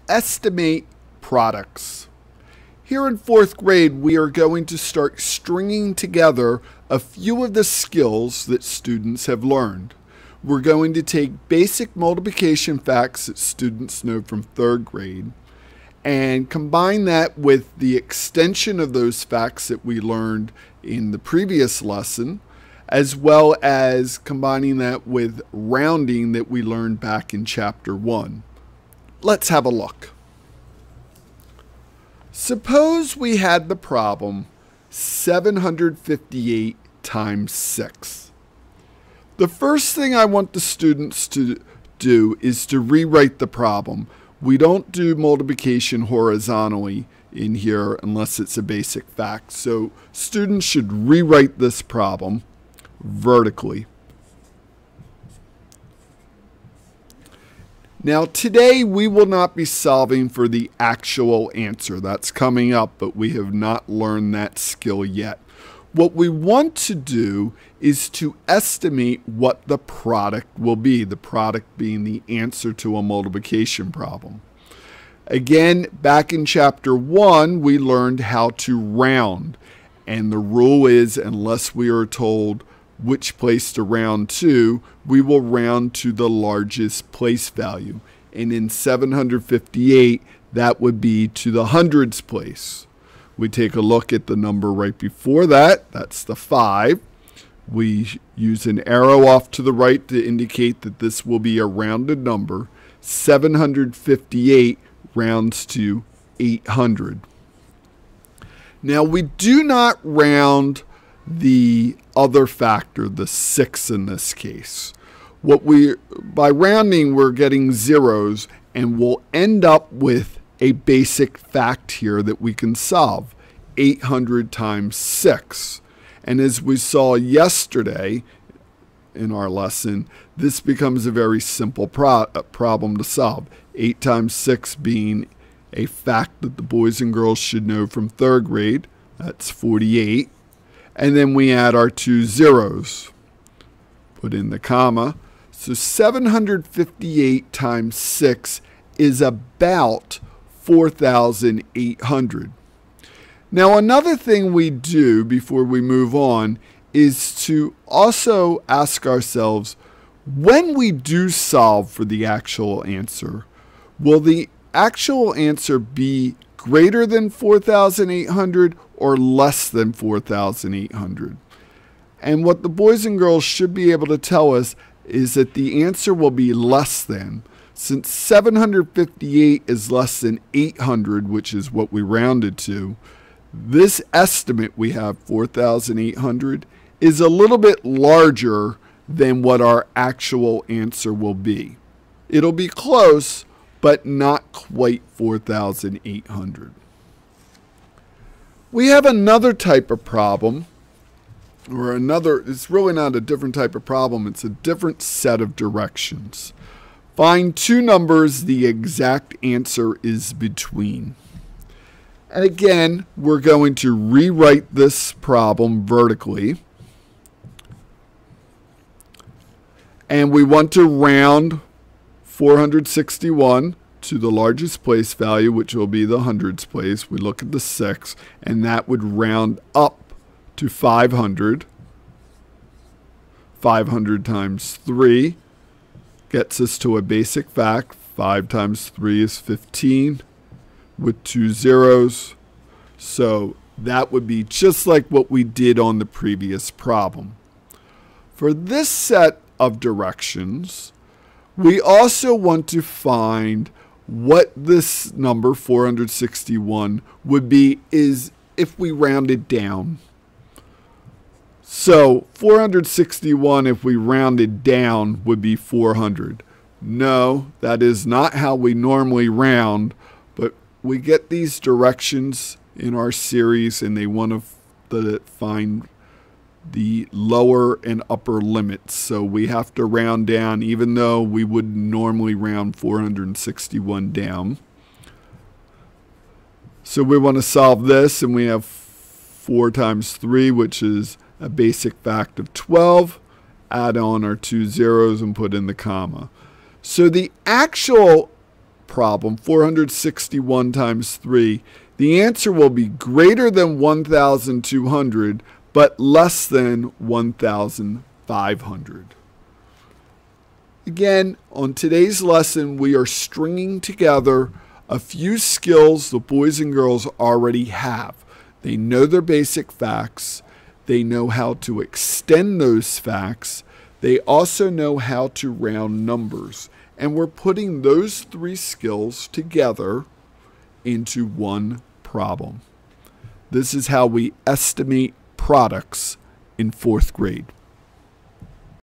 estimate products. Here in 4th grade, we are going to start stringing together a few of the skills that students have learned. We're going to take basic multiplication facts that students know from 3rd grade and combine that with the extension of those facts that we learned in the previous lesson, as well as combining that with rounding that we learned back in Chapter 1. Let's have a look. Suppose we had the problem 758 times 6. The first thing I want the students to do is to rewrite the problem. We don't do multiplication horizontally in here unless it's a basic fact. So students should rewrite this problem vertically. Now today we will not be solving for the actual answer. That's coming up, but we have not learned that skill yet. What we want to do is to estimate what the product will be, the product being the answer to a multiplication problem. Again, back in Chapter 1, we learned how to round. And the rule is, unless we are told which place to round to, we will round to the largest place value. And in 758, that would be to the hundreds place. We take a look at the number right before that. That's the 5. We use an arrow off to the right to indicate that this will be a rounded number. 758 rounds to 800. Now we do not round the other factor, the 6 in this case. By rounding, we're getting zeros, and we'll end up with a basic fact here that we can solve. 800 times 6. And as we saw yesterday in our lesson, this becomes a very simple problem to solve. 8 times 6 being a fact that the boys and girls should know from 3rd grade. That's 48. And then we add our 2 zeros. Put in the comma. So 758 times 6 is about 4,800. Now another thing we do before we move on is to also ask ourselves, when we do solve for the actual answer, will the actual answer be greater than 4,800 or less than 4,800? And what the boys and girls should be able to tell us is that the answer will be less than. Since 758 is less than 800, which is what we rounded to, this estimate we have, 4,800, is a little bit larger than what our actual answer will be. It'll be close, but not quite 4,800. We have another type of problem, or it's really not a different type of problem, it's a different set of directions. Find two numbers the exact answer is between. And again, we're going to rewrite this problem vertically. And we want to round 461 to the largest place value, which will be the hundreds place. We look at the 6, and that would round up to 500. 500 times 3 gets us to a basic fact. 5 times 3 is 15 with 2 zeros. So that would be just like what we did on the previous problem. For this set of directions, we also want to find what this number 461 would be is if we rounded down. So 461, if we rounded down, would be 400. No, that is not how we normally round, but we get these directions in our series and they want to find the lower and upper limits. So we have to round down even though we would normally round 461 down. So we want to solve this, and we have 4 times 3, which is a basic fact of 12. Add on our 2 zeros and put in the comma. So the actual problem, 461 times 3, the answer will be greater than 1,200, but less than 1,500. Again, on today's lesson, we are stringing together a few skills the boys and girls already have. They know their basic facts. They know how to extend those facts. They also know how to round numbers. And we're putting those 3 skills together into one problem. This is how we estimate products in 4th grade.